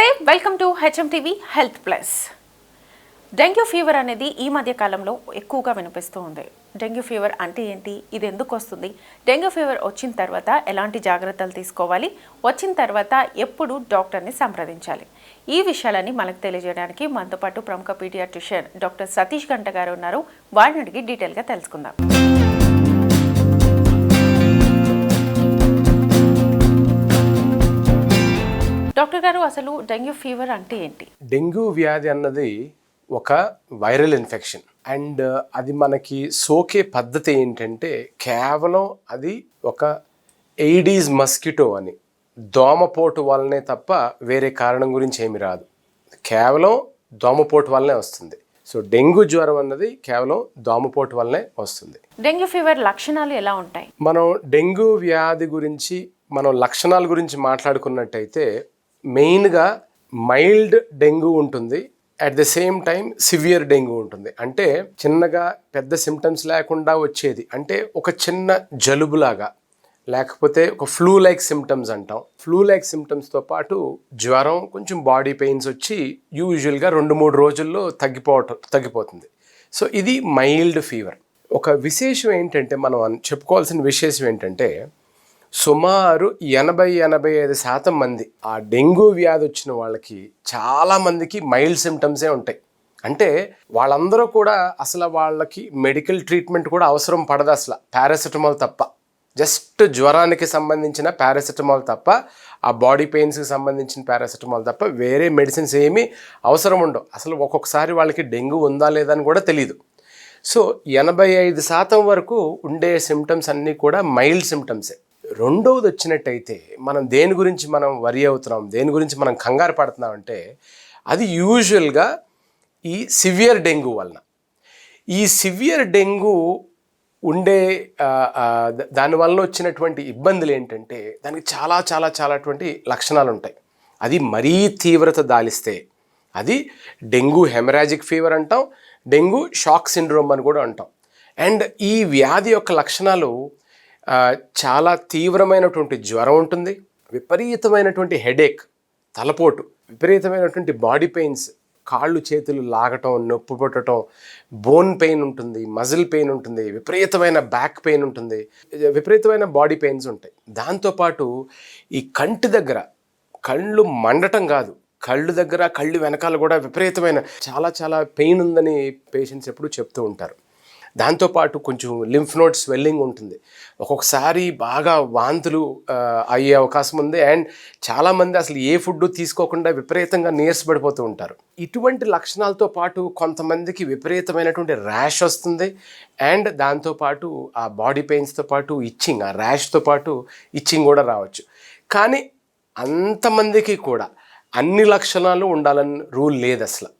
నమస్తే, welcome to HM TV health plus. Dengue fever అనేది ఈ మధ్య కాలంలో ఎక్కువగా వినిపిస్తూ ఉంది. డెంగ్యూ ఫీవర్ అంటే ఏంటి, ఇది ఎందుకు వస్తుంది, డెంగ్యూ ఫీవర్ వచ్చిన తర్వాత ఎలాంటి జాగ్రత్తలు తీసుకోవాలి, వచ్చిన తర్వాత ఎప్పుడు డాక్టర్ని సంప్రదించాలి, ఈ విషయాలని మనకు తెలియజేయడానికి మనతో పాటు ప్రముఖ పీడియాట్రిషియన్ డాక్టర్ సతీష్ గంట గారు ఉన్నారు. వారిని అడిగి డీటెయిల్గా తెలుసుకుందాం. డాక్టర్ గారు, అసలు డెంగ్యూ ఫీవర్ అంటే ఏంటి? డెంగ్యూ వ్యాధి అన్నది ఒక వైరల్ ఇన్ఫెక్షన్ అండ్ అది మనకి సోకే పద్ధతి ఏంటంటే కేవలం అది ఒక ఎయిడీస్ మస్కిటో అని దోమపోటు వల్లనే తప్ప వేరే కారణం గురించి ఏమి రాదు. కేవలం దోమపోటు వల్లనే వస్తుంది. సో డెంగ్యూ జ్వరం అన్నది కేవలం దోమపోటు వల్లనే వస్తుంది. డెంగ్యూ ఫీవర్ లక్షణాలు ఎలా ఉంటాయి? మనం డెంగ్యూ వ్యాధి గురించి మనం లక్షణాల గురించి మాట్లాడుకున్నట్టయితే మెయిన్గా మైల్డ్ డెంగ్యూ ఉంటుంది, at the same time severe dengue ఉంటుంది. అంటే చిన్నగా పెద్ద సిమ్టమ్స్ లేకుండా వచ్చేది, అంటే ఒక చిన్న జలుబులాగా, లేకపోతే ఒక ఫ్లూ లైక్ సిమ్టమ్స్ అంటాం. ఫ్లూ లైక్ సిమ్టమ్స్తో పాటు జ్వరం, కొంచెం బాడీ పెయిన్స్ వచ్చి యూజువల్గా 2-3 రోజుల్లో తగ్గిపోతుంది. సో ఇది మైల్డ్ ఫీవర్. ఒక విశేషం ఏంటంటే, మనం చెప్పుకోవాల్సిన విశేషం ఏంటంటే, సుమారు 80-85% మంది ఆ డెంగ్యూ వ్యాధి వచ్చిన వాళ్ళకి చాలామందికి మైల్డ్ సిమ్టమ్సే ఉంటాయి. అంటే వాళ్ళందరూ కూడా అసలు వాళ్ళకి మెడికల్ ట్రీట్మెంట్ కూడా అవసరం పడదు, అసలు పారాసిటమాల్ తప్ప. జస్ట్ జ్వరానికి సంబంధించిన పారాసిటమాల్ తప్ప, ఆ బాడీ పెయిన్స్కి సంబంధించిన పారాసిటమాల్ తప్ప వేరే మెడిసిన్స్ ఏమీ అవసరం ఉండవు. అసలు ఒక్కొక్కసారి వాళ్ళకి డెంగ్యూ ఉందా లేదా అని కూడా తెలియదు. సో 85% వరకు ఉండే సిమ్టమ్స్ అన్నీ కూడా మైల్డ్ సిమ్టమ్సే. రెండవది వచ్చినట్టయితే మనం దేని గురించి మనం వరి అవుతున్నాం, దేని గురించి మనం కంగారు పడుతున్నాం అంటే అది యూజువల్గా ఈ సివియర్ డెంగ్యూ వలన. ఈ సివియర్ డెంగ్యూ ఉండే దానివల్ల వచ్చినటువంటి ఇబ్బందులు ఏంటంటే దానికి చాలాటువంటి లక్షణాలు ఉంటాయి. అది మరీ తీవ్రత దాలిస్తే అది డెంగ్యూ హెమరాజిక్ ఫీవర్ అంటాం, డెంగ్యూ షాక్ సిండ్రోమ్ అని కూడా అంటాం. అండ్ ఈ వ్యాధి యొక్క లక్షణాలు చాలా తీవ్రమైనటువంటి జ్వరం ఉంటుంది, విపరీతమైనటువంటి హెడేక్, తలపోటు, విపరీతమైనటువంటి బాడీ పెయిన్స్, కాళ్ళు చేతులు లాగటం, నొప్పి పుట్టడం, బోన్ పెయిన్ ఉంటుంది, మజిల్ పెయిన్ ఉంటుంది, విపరీతమైన బ్యాక్ పెయిన్ ఉంటుంది, విపరీతమైన బాడీ పెయిన్స్ ఉంటాయి. దాంతోపాటు ఈ కంటి దగ్గర కళ్ళు మండటం కాదు, కళ్ళు దగ్గర కళ్ళు వెనకాల కూడా విపరీతమైన చాలా పెయిన్ ఉందని పేషెంట్స్ ఎప్పుడు చెప్తూ ఉంటారు. దాంతోపాటు కొంచెం లింఫ్ నోడ్ స్వెల్లింగ్ ఉంటుంది, ఒక్కొక్కసారి బాగా వాంతులు అయ్యే అవకాశం ఉంది. అండ్ చాలామంది అసలు ఏ ఫుడ్ తీసుకోకుండా విపరీతంగా నీరసపడిపోతూ ఉంటారు. ఇటువంటి లక్షణాలతో పాటు కొంతమందికి విపరీతమైనటువంటి ర్యాష్ వస్తుంది. అండ్ దాంతోపాటు ఆ బాడీ పెయిన్స్తో పాటు ఇచ్చింగ్, ఆ ర్యాష్తో పాటు ఇచ్చింగ్ కూడా రావచ్చు. కానీ అంతమందికి కూడా అన్ని లక్షణాలు ఉండాలని రూల్ లేదు అసలు.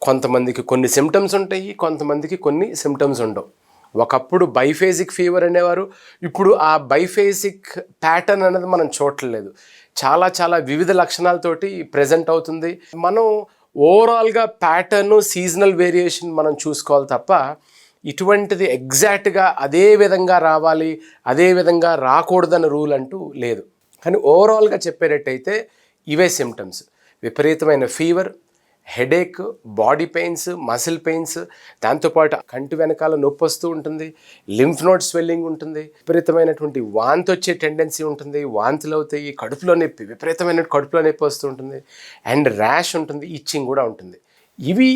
కొంతమందికి కొన్ని సిమ్టమ్స్ ఉంటాయి, కొంతమందికి కొన్ని సిమ్టమ్స్ ఉండవు. ఒకప్పుడు బైఫేజిక్ ఫీవర్ అనేవారు, ఇప్పుడు ఆ బైఫేజిక్ ప్యాటర్న్ అనేది మనం చూడట్లేదు. చాలా వివిధ లక్షణాలతోటి ప్రజెంట్ అవుతుంది. మనం ఓవరాల్గా ప్యాటర్ను, సీజనల్ వేరియేషన్ మనం చూసుకోవాలి తప్ప ఇటువంటిది ఎగ్జాక్ట్గా అదే విధంగా రావాలి, అదే విధంగా రాకూడదన్న రూల్ అంటూ లేదు. కానీ ఓవరాల్గా చెప్పేటట్టయితే ఇవే సిమ్టమ్స్: విపరీతమైన fever, headache, body pains, muscle pains, దాంతోపాటు కంటి వెనకాల నొప్పి వస్తూ ఉంటుంది, లింఫ్ నోడ్ స్వెల్లింగ్ ఉంటుంది, విపరీతమైనటువంటి వాంతి వచ్చే టెండెన్సీ ఉంటుంది, వాంతులు అవుతాయి, కడుపులో నొప్పి, విపరీతమైన కడుపులో నొప్పి వస్తూ ఉంటుంది, అండ్ ర్యాష్ ఉంటుంది, ఇచ్చింగ్ కూడా ఉంటుంది. ఇవి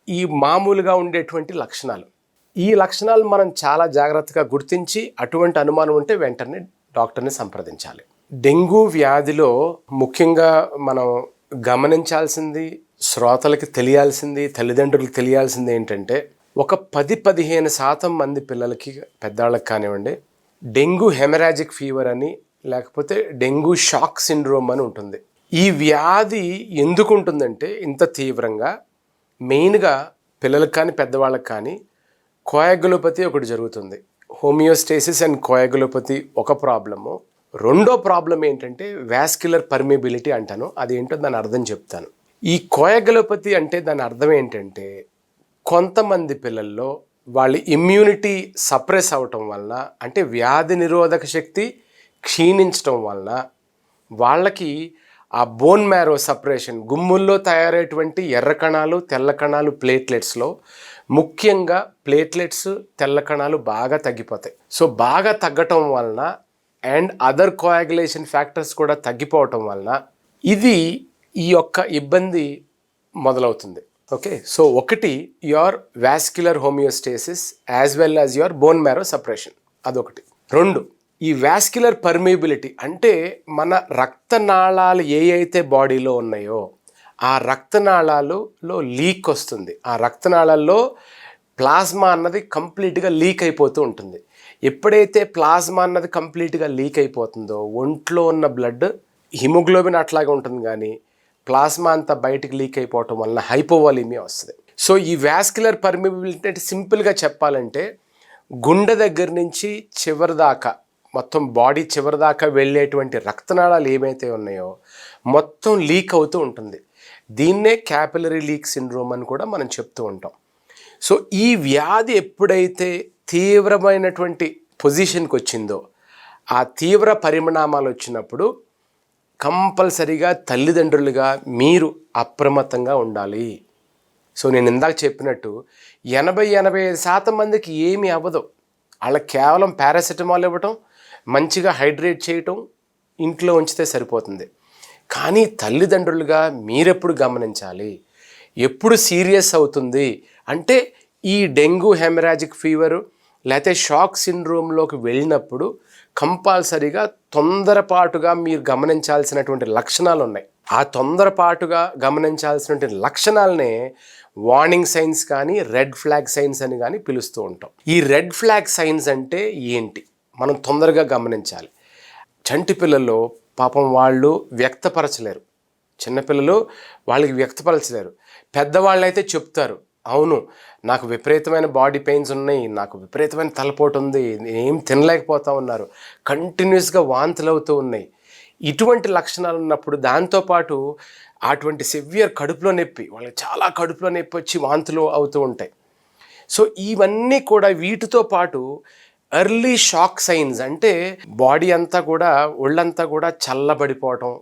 ఈ మామూలుగా ఉండేటువంటి లక్షణాలు. ఈ లక్షణాలు మనం చాలా జాగ్రత్తగా గుర్తించి అటువంటి అనుమానం ఉంటే వెంటనే డాక్టర్ని సంప్రదించాలి. డెంగ్యూ వ్యాధిలో ముఖ్యంగా మనం గమనించాల్సింది, శ్రోతలకి తెలియాల్సింది, తల్లిదండ్రులకు తెలియాల్సింది ఏంటంటే, ఒక 10-15% మంది పిల్లలకి, పెద్దవాళ్ళకి కానివ్వండి, డెంగ్యూ హెమరాజిక్ ఫీవర్ అని లేకపోతే డెంగ్యూ షాక్ సిండ్రోమ్ అని ఉంటుంది. ఈ వ్యాధి ఎందుకు ఉంటుందంటే ఇంత తీవ్రంగా, మెయిన్గా పిల్లలకు కానీ పెద్దవాళ్ళకి కానీ కోయాగులోపతి ఒకటి జరుగుతుంది. హోమియోస్టేసిస్ అండ్ కోయాగులోపతి ఒక ప్రాబ్లము. రెండో ప్రాబ్లం ఏంటంటే వాస్క్యులర్ పర్మిబిలిటీ అంటాను. అదేంటో దాని అర్థం చెప్తాను. ఈ కోయాగులోపతి అంటే దాని అర్థం ఏంటంటే, కొంతమంది పిల్లల్లో వాళ్ళ ఇమ్యూనిటీ సప్రెస్ అవటం వలన, అంటే వ్యాధి నిరోధక శక్తి క్షీణించటం వలన వాళ్ళకి ఆ బోన్ మ్యారో సపరేషన్, గుమ్ముల్లో తయారయ్యేటువంటి ఎర్ర కణాలు తెల్ల కణాలు ప్లేట్లెట్స్లో ముఖ్యంగా ప్లేట్లెట్స్ తెల్ల కణాలు బాగా తగ్గిపోతాయి. సో బాగా తగ్గటం వలన అండ్ అదర్ కోయాగులేషన్ ఫ్యాక్టర్స్ కూడా తగ్గిపోవటం వలన ఇది ఈ యొక్క ఇబ్బంది మొదలవుతుంది. ఓకే, సో ఒకటి your vascular homeostasis as well as your bone marrow separation, అదొకటి. రెండు, ఈ వాస్క్యులర్ పర్మియబిలిటీ అంటే మన రక్తనాళాలు ఏ అయితే బాడీలో ఉన్నాయో ఆ రక్తనాళాలలో లీక్ వస్తుంది. ఆ రక్తనాళాల్లో ప్లాస్మా అన్నది కంప్లీట్గా లీక్ అయిపోతూ ఉంటుంది. ఎప్పుడైతే ప్లాస్మా అన్నది కంప్లీట్గా లీక్ అయిపోతుందో ఒంట్లో ఉన్న బ్లడ్, హిమోగ్లోబిన్ అట్లాగే ఉంటుంది కానీ ప్లాస్మా అంతా బయటికి లీక్ అయిపోవటం వలన హైపోవాలిమియా వస్తుంది. సో ఈ వాస్క్యులర్ పర్మియబిలిటీ అంటే సింపుల్గా చెప్పాలంటే గుండె దగ్గర నుంచి చివరి దాకా మొత్తం బాడీ చివరి దాకా వెళ్ళేటువంటి రక్తనాళాలు ఏమైతే ఉన్నాయో మొత్తం లీక్ అవుతూ ఉంటుంది. దీన్నే క్యాపిలరీ లీక్ సిండ్రోమ్ అని కూడా మనం చెప్తూ ఉంటాం. సో ఈ వ్యాధి ఎప్పుడైతే తీవ్రమైనటువంటి పొజిషన్కి వచ్చిందో, ఆ తీవ్ర పరిణామాలు వచ్చినప్పుడు కంపల్సరీగా తల్లిదండ్రులుగా మీరు అప్రమత్తంగా ఉండాలి. సో నేను ఇందాక చెప్పినట్టు 80-85% మందికి ఏమీ అవ్వదు. వాళ్ళకి కేవలం పారాసెటమాల్ ఇవ్వటం, మంచిగా హైడ్రేట్ చేయటం, ఇంట్లో ఉంచితే సరిపోతుంది. కానీ తల్లిదండ్రులుగా మీరెప్పుడు గమనించాలి, ఎప్పుడు సీరియస్ అవుతుంది అంటే ఈ డెంగ్యూ హెమరాజిక్ ఫీవరు లేకపోతే షాక్ సిండ్రోమ్లోకి వెళ్ళినప్పుడు కంపల్సరీగా తొందరపాటుగా మీరు గమనించాల్సినటువంటి లక్షణాలు ఉన్నాయి. ఆ తొందరపాటుగా గమనించాల్సినటువంటి లక్షణాలనే వార్నింగ్ సైన్స్ కానీ రెడ్ ఫ్లాగ్ సైన్స్ అని కానీ పిలుస్తూ ఉంటాం. ఈ రెడ్ ఫ్లాగ్ సైన్స్ అంటే ఏంటి, మనం తొందరగా గమనించాలి. చంటి పిల్లల్లో పాపం వాళ్ళు వ్యక్తపరచలేరు, చిన్నపిల్లలు వాళ్ళకి వ్యక్తపరచలేరు. పెద్దవాళ్ళు అయితే చెప్తారు, అవును నాకు విపరీతమైన బాడీ పెయిన్స్ ఉన్నాయి, నాకు విపరీతమైన తలపోటు ఉంది, ఏం తినలేకపోతా ఉన్నారు, కంటిన్యూస్గా వాంతులు అవుతూ ఉన్నాయి. ఇటువంటి లక్షణాలు ఉన్నప్పుడు దాంతోపాటు అటువంటి సివియర్ కడుపులో నొప్పి, వాళ్ళకి చాలా కడుపులో నొప్పి వచ్చి వాంతులు అవుతూ ఉంటాయి. సో ఇవన్నీ కూడా వీటితో పాటు ఎర్లీ షాక్ సైన్స్ అంటే బాడీ అంతా కూడా ఒళ్ళంతా కూడా చల్లబడిపోవటం,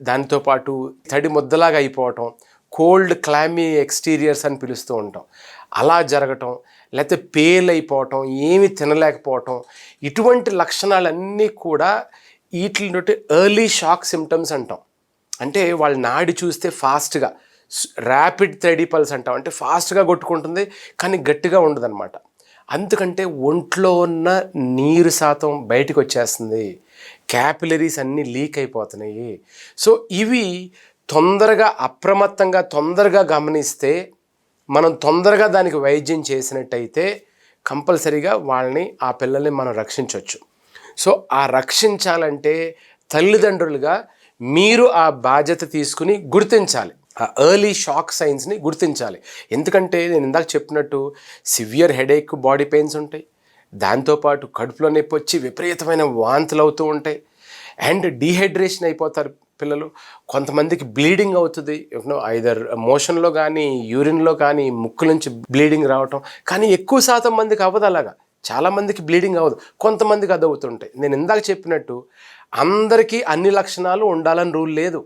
దాంతోపాటు తడి ముద్దలాగా అయిపోవటం, కోల్డ్ క్లామీ ఎక్స్టీరియర్స్ అని పిలుస్తూ ఉంటాం, అలా జరగటం, లేకపోతే పేల్ అయిపోవటం, ఏమి తినలేకపోవటం, ఇటువంటి లక్షణాలన్నీ కూడా వీటిని ఎర్లీ షాక్ సిమ్టమ్స్ అంటాం. అంటే వాళ్ళ నాడి చూస్తే ఫాస్ట్గా ర్యాపిడ్ థ్రెడీ పల్స్ అంటాం, అంటే ఫాస్ట్గా కొట్టుకుంటుంది కానీ గట్టిగా ఉండదన్నమాట. అందుకంటే ఒంట్లో ఉన్న నీరు శాతం బయటకు వచ్చేస్తుంది, క్యాపిలరీస్ అన్నీ లీక్ అయిపోతున్నాయి. సో ఇవి తొందరగా అప్రమత్తంగా తొందరగా గమనిస్తే మనం తొందరగా దానికి వైద్యం చేసినట్టయితే కంపల్సరీగా వాళ్ళని ఆ పిల్లల్ని మనం రక్షించవచ్చు. సో ఆ రక్షించాలంటే తల్లిదండ్రులుగా మీరు ఆ బాధ్యత తీసుకుని గుర్తించాలి, ఆ ఎర్లీ షాక్ సైన్స్ని గుర్తించాలి. ఎందుకంటే నేను ఇందాక చెప్పినట్టు సివియర్ హెడేక్, బాడీ పెయిన్స్ ఉంటాయి, దాంతోపాటు కడుపులో నొప్పి వచ్చి విపరీతమైన వాంతులు అవుతూ ఉంటాయి, అండ్ డీహైడ్రేషన్ అయిపోతారు పిల్లలు. కొంతమందికి బ్లీడింగ్ అవుతుంది, ఐదర్ మోషన్లో కానీ యూరిన్లో కానీ ముక్కు నుంచి బ్లీడింగ్ రావటం. కానీ ఎక్కువ శాతం మందికి అవ్వదు అలాగా, చాలామందికి బ్లీడింగ్ అవ్వదు, కొంతమందికి అది అవుతుంటాయి. నేను ఇందాక చెప్పినట్టు అందరికీ అన్ని లక్షణాలు ఉండాలని రూల్ లేదు.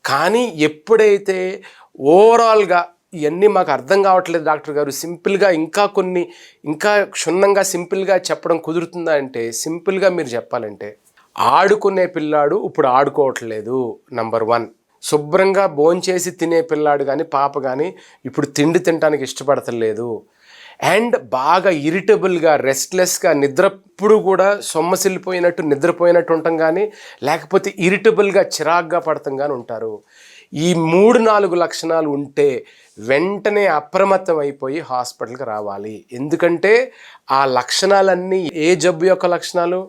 కానీ ఎప్పుడైతే ఓవరాల్గా ఇవన్నీ మాకు అర్థం కావట్లేదు డాక్టర్ గారు, సింపుల్గా ఇంకా క్షుణ్ణంగా సింపుల్గా చెప్పడం కుదురుతుందా అంటే, సింపుల్గా మీరు చెప్పాలంటే ఆడుకునే పిల్లాడు ఇప్పుడు ఆడుకోవట్లేదు నంబర్ 1. శుభ్రంగా భోంచేసి తినే పిల్లాడు కానీ పాప కానీ ఇప్పుడు తిండి తినడానికి ఇష్టపడతలేదు. అండ్ బాగా ఇరిటబుల్గా, రెస్ట్లెస్గా, నిద్రప్పుడు కూడా సొమ్మసిల్లిపోయినట్టు నిద్రపోయినట్టు ఉంటాం కానీ, లేకపోతే ఇరిటబుల్గా చిరాగ్గా పడతాం కానీ ఉంటారు. ఈ 3-4 లక్షణాలు ఉంటే వెంటనే అప్రమత్తం అయిపోయి హాస్పిటల్కి రావాలి. ఎందుకంటే ఆ లక్షణాలన్నీ ఏ జబ్బు యొక్క లక్షణాలు,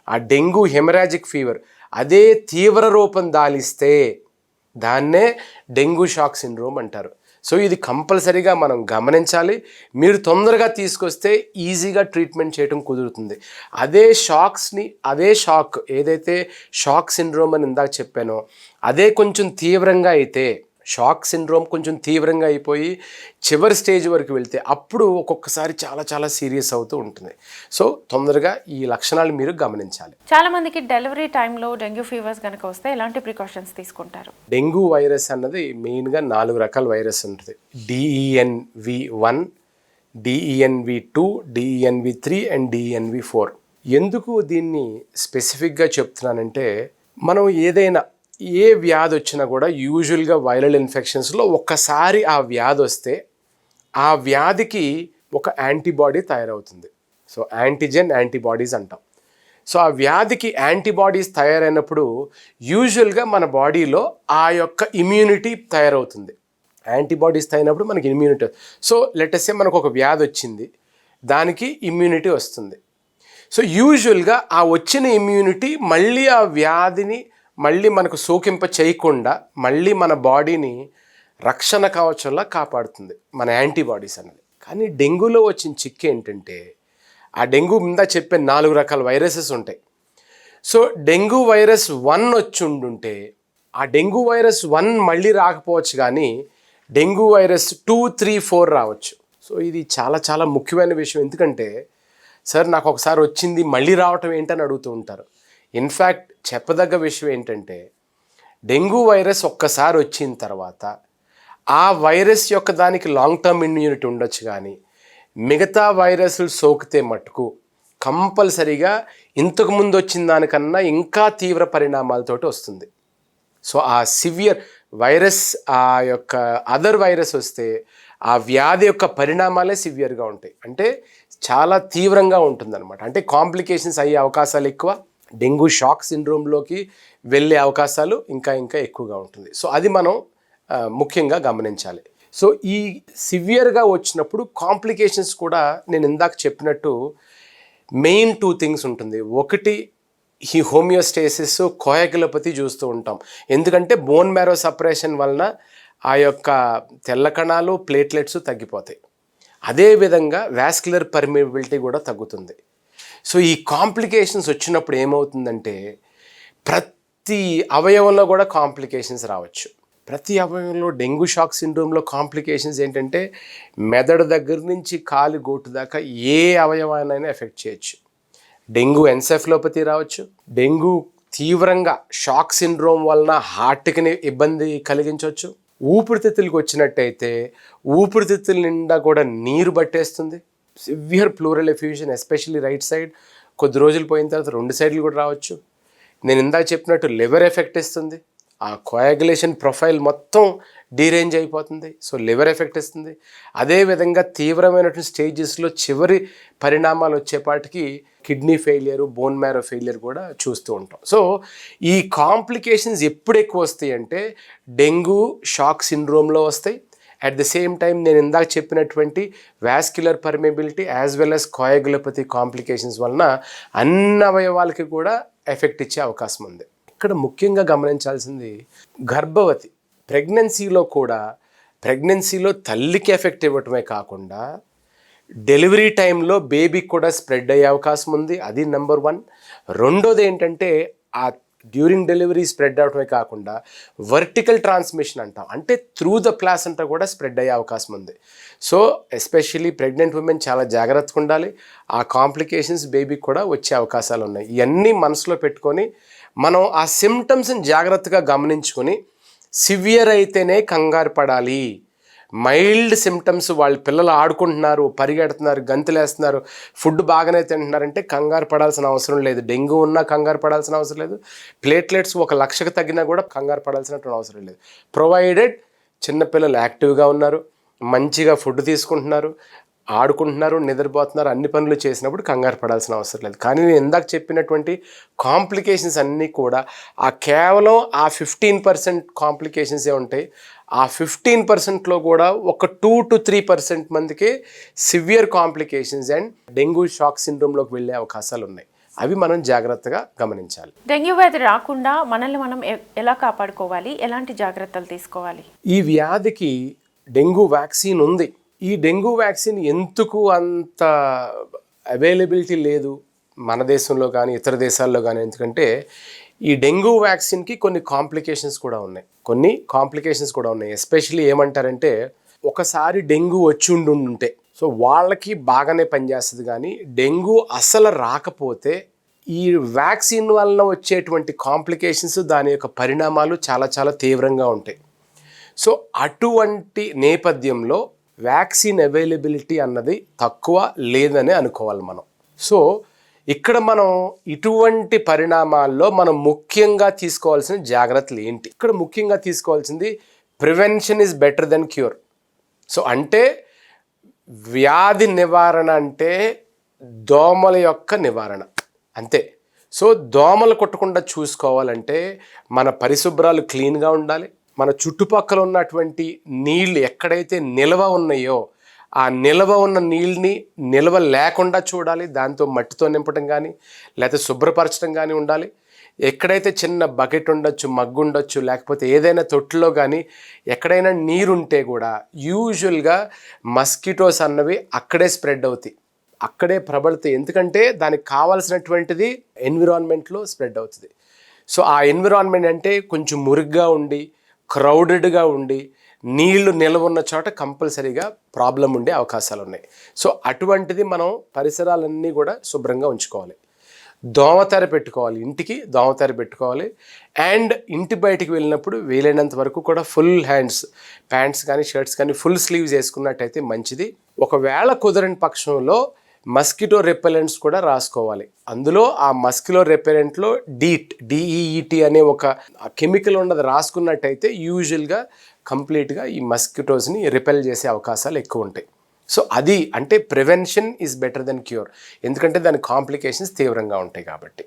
ఆ డెంగ్యూ హెమరాజిక్ ఫీవర్ అదే తీవ్ర రూపం దాలిస్తే దాన్నే డెంగ్యూ షాక్ సిండ్రోమ్ అంటారు. సో ఇది కంపల్సరీగా మనం గమనించాలి. మీరు తొందరగా తీసుకొస్తే ఈజీగా ట్రీట్మెంట్ చేయడం కుదురుతుంది. అదే షాక్ ఏదైతే షాక్ సిండ్రోమ్ అని ఇందాక చెప్పానో అదే కొంచెం తీవ్రంగా అయితే, షాక్ సిండ్రోమ్ కొంచెం తీవ్రంగా అయిపోయి చివరి స్టేజ్ వరకు వెళ్తే అప్పుడు ఒక్కొక్కసారి చాలా చాలా సీరియస్ అవుతూ ఉంటుంది. సో తొందరగా ఈ లక్షణాలు మీరు గమనించాలి. చాలా మందికి డెలివరీ టైంలో డెంగ్యూ ఫీవర్స్ కనుక వస్తే ఎలాంటి ప్రికాషన్స్ తీసుకుంటారు? డెంగ్యూ వైరస్ అన్నది మెయిన్గా 4 రకాల వైరస్ ఉంటుంది. DENV1, DENV2, DENV3 and DENV4. ఎందుకు దీన్ని స్పెసిఫిక్గా చెప్తున్నానంటే, మనం ఏదైనా ఏ వ్యాధి వచ్చినా కూడా యూజువల్గా వైరల్ ఇన్ఫెక్షన్స్లో ఒక్కసారి ఆ వ్యాధి వస్తే ఆ వ్యాధికి ఒక యాంటీబాడీ తయారవుతుంది. సో యాంటీజెన్ యాంటీబాడీస్ అంటాం. సో ఆ వ్యాధికి యాంటీబాడీస్ తయారైనప్పుడు యూజువల్గా మన బాడీలో ఆ యొక్క ఇమ్యూనిటీ తయారవుతుంది. యాంటీబాడీస్ తయారైనప్పుడు మనకి ఇమ్యూనిటీ. సో లెటెస్ట్ సే మనకు ఒక వ్యాధి వచ్చింది, దానికి ఇమ్యూనిటీ వస్తుంది. సో యూజువల్గా ఆ వచ్చిన ఇమ్యూనిటీ మళ్ళీ ఆ వ్యాధిని మళ్ళీ మనకు సోకింప చేయకుండా మళ్ళీ మన బాడీని రక్షణ కవచంలా కాపాడుతుంది మన యాంటీబాడీస్ అన్నది. కానీ డెంగ్యూలో వచ్చిన చిక్కు ఏంటంటే, ఆ డెంగ్యూ మీద చెప్పే 4 రకాల వైరసెస్ ఉంటాయి. సో డెంగ్యూ వైరస్ 1 వచ్చి ఉండుంటే ఆ డెంగ్యూ వైరస్ 1 మళ్ళీ రాకపోవచ్చు, కానీ డెంగ్యూ వైరస్ 2, 3, 4 రావచ్చు. సో ఇది చాలా చాలా ముఖ్యమైన విషయం. ఎందుకంటే సార్ నాకు ఒకసారి వచ్చింది మళ్ళీ రావటం ఏంటని అడుగుతూ ఉంటారు. ఇన్ఫ్యాక్ట్ చెప్పదగ్గ విషయం ఏంటంటే, డెంగ్యూ వైరస్ ఒక్కసారి వచ్చిన తర్వాత ఆ వైరస్ యొక్క దానికి లాంగ్ టర్మ్ ఇమ్యూనిటీ ఉండొచ్చు, కానీ మిగతా వైరస్లు సోకితే మటుకు కంపల్సరీగా ఇంతకుముందు వచ్చిన దానికన్నా ఇంకా తీవ్ర పరిణామాలతోటి వస్తుంది. సో ఆ సివియర్ వైరస్, ఆ యొక్క అదర్ వైరస్ వస్తే ఆ వ్యాధి యొక్క పరిణామాలే సివియర్గా ఉంటాయి, అంటే చాలా తీవ్రంగా ఉంటుందన్నమాట. అంటే కాంప్లికేషన్స్ అయ్యే అవకాశాలు ఎక్కువ, డెంగ్యూ షాక్ సిండ్రోమ్లోకి వెళ్ళే అవకాశాలు ఇంకా ఇంకా ఎక్కువగా ఉంటుంది. సో అది మనం ముఖ్యంగా గమనించాలి. సో ఈ సివియర్గా వచ్చినప్పుడు కాంప్లికేషన్స్ కూడా నేను ఇందాక చెప్పినట్టు మెయిన్ 2 థింగ్స్ ఉంటుంది. ఒకటి ఈ హోమియోస్టేసిస్, కోయాగులోపతి చూస్తూ ఉంటాం. ఎందుకంటే బోన్ మ్యారో సపరేషన్ వలన ఆ యొక్క తెల్ల కణాలు, ప్లేట్లెట్స్ తగ్గిపోతాయి. అదేవిధంగా వాస్క్యులర్ పర్మియబిలిటీ కూడా తగ్గుతుంది. సో ఈ కాంప్లికేషన్స్ వచ్చినప్పుడు ఏమవుతుందంటే ప్రతి అవయవంలో కూడా కాంప్లికేషన్స్ రావచ్చు. ప్రతి అవయవంలో డెంగ్యూ షాక్ సిండ్రోమ్లో కాంప్లికేషన్స్ ఏంటంటే మెదడు దగ్గర నుంచి కాలు గోటు దాకా ఏ అవయవాన్నైనా ఎఫెక్ట్ చేయొచ్చు. డెంగ్యూ ఎన్సెఫలోపతి రావచ్చు. డెంగ్యూ తీవ్రంగా షాక్ సిండ్రోమ్ వలన హార్ట్కి ఇబ్బంది కలిగించవచ్చు. ఊపిరితిత్తులకు వచ్చినట్టయితే ఊపిరితిత్తుల నిండా కూడా నీరు పట్టేస్తుంది. Severe pleural effusion, especially right side. కొద్ది రోజులు పోయిన తర్వాత 2 సైడ్లు కూడా రావచ్చు. నేను ఇందాక చెప్పినట్టు లివర్ ఎఫెక్ట్ ఇస్తుంది. ఆ కోయాగులేషన్ ప్రొఫైల్ మొత్తం డీరేంజ్ అయిపోతుంది. సో లివర్ ఎఫెక్ట్ ఇస్తుంది. అదేవిధంగా తీవ్రమైనటువంటి స్టేజెస్లో చివరి పరిణామాలు వచ్చేపాటికి kidney failure, bone marrow failure కూడా చూస్తూ ఉంటాం. సో ఈ కాంప్లికేషన్స్ ఎప్పుడు ఎక్కువ వస్తాయి అంటే డెంగ్యూ షాక్ సిండ్రోమ్లో వస్తాయి. అట్ ద సేమ్ టైం నేను ఇందాక చెప్పినటువంటి vascular permeability as well as coagulopathy complications వలన అన్ని అవయవాలకి కూడా ఎఫెక్ట్ ఇచ్చే అవకాశం ఉంది. ఇక్కడ ముఖ్యంగా గమనించాల్సింది గర్భవతి ప్రెగ్నెన్సీలో కూడా, ప్రెగ్నెన్సీలో తల్లికి ఎఫెక్ట్ ఇవ్వటమే కాకుండా డెలివరీ టైంలో బేబీకి కూడా స్ప్రెడ్ అయ్యే అవకాశం ఉంది. అది నెంబర్ 1. రెండోది ఏంటంటే ఆ డ్యూరింగ్ డెలివరీ స్ప్రెడ్ అవటమే కాకుండా వర్టికల్ ట్రాన్స్మిషన్ అంటాం, అంటే త్రూ ద ప్లాసెంటా కూడా స్ప్రెడ్ అయ్యే అవకాశం ఉంది. సో ఎస్పెషల్లీ ప్రెగ్నెంట్ ఉమెన్ చాలా జాగ్రత్తగా ఉండాలి. ఆ కాంప్లికేషన్స్ బేబీకి కూడా వచ్చే అవకాశాలు ఉన్నాయి. ఇవన్నీ మనసులో పెట్టుకొని మనం ఆ సిమ్టమ్స్ని జాగ్రత్తగా గమనించుకొని సివియర్ అయితేనే కంగారు పడాలి. మైల్డ్ సిమ్టమ్స్, వాళ్ళ పిల్లలు ఆడుకుంటున్నారు, పరిగెడుతున్నారు, గంతులేస్తున్నారు, ఫుడ్ బాగానే తింటున్నారంటే కంగారు పడాల్సిన అవసరం లేదు. డెంగ్యూ ఉన్నా కంగారు పడాల్సిన అవసరం లేదు. ప్లేట్లెట్స్ 1,00,000కు తగ్గినా కూడా కంగారు పడాల్సినటువంటి అవసరం లేదు. ప్రొవైడెడ్ చిన్నపిల్లలు యాక్టివ్గా ఉన్నారు, మంచిగా ఫుడ్ తీసుకుంటున్నారు, ఆడుకుంటున్నారు, నిద్రపోతున్నారు, అన్ని పనులు చేసినప్పుడు కంగారు పడాల్సిన అవసరం లేదు. కానీ నేను ఇందాక చెప్పినటువంటి కాంప్లికేషన్స్ అన్నీ కూడా ఆ కేవలం ఆ 15% కాంప్లికేషన్సే ఉంటాయి. ఆ 15%లో కూడా ఒక 2 to 3% మందికి severe complications and dengue shock సిండ్రోమ్లోకి వెళ్ళే అవకాశాలు ఉన్నాయి. అవి మనం జాగ్రత్తగా గమనించాలి. డెంగ్యూ వ్యాధి రాకుండా మనల్ని మనం ఎలా కాపాడుకోవాలి, ఎలాంటి జాగ్రత్తలు తీసుకోవాలి? ఈ వ్యాధికి డెంగ్యూ వ్యాక్సిన్ ఉంది. ఈ డెంగ్యూ వ్యాక్సిన్ ఎందుకు అంత అవైలబిలిటీ లేదు మన దేశంలో కానీ ఇతర దేశాల్లో కానీ? ఎందుకంటే ఈ డెంగ్యూ వ్యాక్సిన్కి కొన్ని కాంప్లికేషన్స్ కూడా ఉన్నాయి. ఎస్పెషల్లీ ఏమంటారంటే, ఒకసారి డెంగ్యూ వచ్చి ఉంటే సో వాళ్ళకి బాగానే పనిచేస్తుంది, కానీ డెంగ్యూ అసలు రాకపోతే ఈ వ్యాక్సిన్ వలన వచ్చేటువంటి కాంప్లికేషన్స్, దాని యొక్క పరిణామాలు చాలా చాలా తీవ్రంగా ఉంటాయి. సో అటువంటి నేపథ్యంలో వ్యాక్సిన్ అవైలబిలిటీ అన్నది తక్కువ లేదని అనుకోవాలి మనం. సో ఇక్కడ మనం ఇటువంటి పరిణామాల్లో మనం ముఖ్యంగా తీసుకోవాల్సిన జాగ్రత్తలు ఏంటి? ఇక్కడ ముఖ్యంగా తీసుకోవాల్సింది prevention is better than cure. So అంటే వ్యాధి నివారణ అంటే దోమల యొక్క నివారణ అంతే. సో దోమలు కొట్టకుండా చూసుకోవాలంటే మన పరిశుభ్రాలు క్లీన్గా ఉండాలి. మన చుట్టుపక్కల ఉన్నటువంటి నీళ్ళు ఎక్కడైతే నిల్వ ఉన్నాయో ఆ నిల్వ ఉన్న నీళ్ళని నిల్వ లేకుండా చూడాలి. దాంతో మట్టితో నింపడం కానీ లేకపోతే శుభ్రపరచడం కానీ ఉండాలి. ఎక్కడైతే చిన్న బకెట్ ఉండొచ్చు, మగ్గు ఉండొచ్చు, లేకపోతే ఏదైనా తొట్టులో కానీ ఎక్కడైనా నీరుంటే కూడా యూజువల్గా మస్కిటోస్ అన్నవి అక్కడే స్ప్రెడ్ అవుతాయి, అక్కడే ప్రబలుతాయి. ఎందుకంటే దానికి కావాల్సినటువంటిది ఎన్విరాన్మెంట్లో స్ప్రెడ్ అవుతుంది. సో ఆ ఎన్విరాన్మెంట్ అంటే కొంచెం మురిగ్గా ఉండి క్రౌడెడ్గా ఉండి నీళ్లు నిల్వ ఉన్న చోట కంపల్సరీగా ప్రాబ్లం ఉండే అవకాశాలు ఉన్నాయి. సో అటువంటిది మనం పరిసరాలన్నీ కూడా శుభ్రంగా ఉంచుకోవాలి. దోమతెర పెట్టుకోవాలి, ఇంటికి దోమతెర పెట్టుకోవాలి. అండ్ ఇంటి బయటికి వెళ్ళినప్పుడు వీలైనంత వరకు కూడా ఫుల్ హ్యాండ్స్, ప్యాంట్స్ కానీ షర్ట్స్ కానీ ఫుల్ స్లీవ్స్ వేసుకున్నట్టయితే మంచిది. ఒకవేళ కుదరని పక్షంలో మస్కిటో రెపెలెంట్స్ కూడా రాసుకోవాలి. అందులో ఆ మస్కిటో రెపెలెంట్లో డిఈఈటి అనే ఒక కెమికల్ ఉన్నది రాసుకున్నట్టయితే యూజువల్గా కంప్లీట్గా ఈ మస్కిటోస్ని రిపెల్ చేసే అవకాశాలు ఎక్కువ ఉంటాయి. సో అది అంటే prevention is better than cure, ఎందుకంటే దాని కాంప్లికేషన్స్ తీవ్రంగా ఉంటాయి కాబట్టి.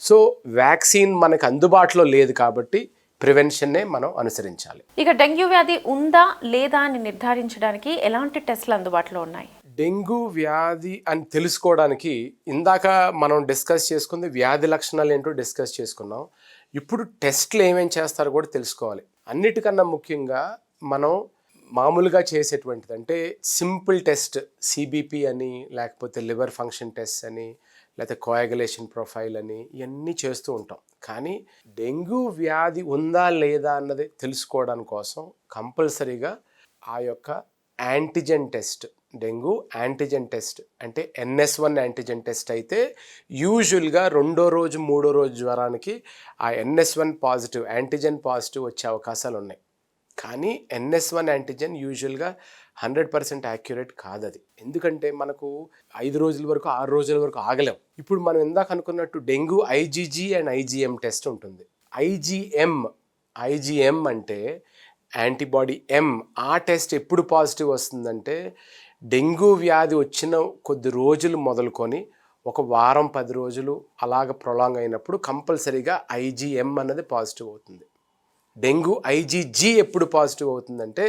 సో వ్యాక్సిన్ మనకు అందుబాటులో లేదు కాబట్టి ప్రివెన్షన్నే మనం అనుసరించాలి. ఇక డెంగ్యూ వ్యాధి ఉందా లేదా అని నిర్ధారించడానికి ఎలాంటి టెస్టులు అందుబాటులో ఉన్నాయి? డెంగ్యూ వ్యాధి అని తెలుసుకోవడానికి ఇందాక మనం డిస్కస్ చేసుకుంది వ్యాధి లక్షణాలు ఏంటో డిస్కస్ చేసుకున్నాం. ఇప్పుడు టెస్ట్లు ఏమేం చేస్తారో కూడా తెలుసుకోవాలి. అన్నిటికన్నా ముఖ్యంగా మనం మామూలుగా చేసేటువంటిది అంటే సింపుల్ టెస్ట్, సిబిపి అని, లేకపోతే లివర్ ఫంక్షన్ టెస్ట్ అని, లేకపోతే కోయాగులేషన్ ప్రొఫైల్ అని, ఇవన్నీ చేస్తూ ఉంటాం. కానీ డెంగ్యూ వ్యాధి ఉందా లేదా అన్నది తెలుసుకోవడానికి కోసం కంపల్సరీగా ఆ యొక్క antigen test, dengue antigen test అంటే NS1 యాంటిజెన్ టెస్ట్ అయితే యూజువల్గా 2వ రోజు 3వ రోజు జ్వరానికి ఆ NS1 పాజిటివ్, యాంటిజెన్ పాజిటివ్ వచ్చే అవకాశాలు ఉన్నాయి. కానీ NS1 యాంటిజెన్ యూజువల్గా 100% యాక్యురేట్ కాదు అది. ఎందుకంటే మనకు 5 రోజుల వరకు 6 రోజుల వరకు ఆగలేం. ఇప్పుడు మనం ఇందాక అనుకున్నట్టు dengue IgG and IgM test ఉంటుంది. ఐజిఎం అంటే యాంటీబాడీ M. ఆ టెస్ట్ ఎప్పుడు పాజిటివ్ వస్తుందంటే డెంగ్యూ వ్యాధి వచ్చిన కొద్ది రోజులు మొదలుకొని ఒక వారం 10 రోజులు అలాగ ప్రొలాంగ్ అయినప్పుడు కంపల్సరీగా IgM అన్నది పాజిటివ్ అవుతుంది. డెంగ్యూ IgG ఎప్పుడు పాజిటివ్ అవుతుందంటే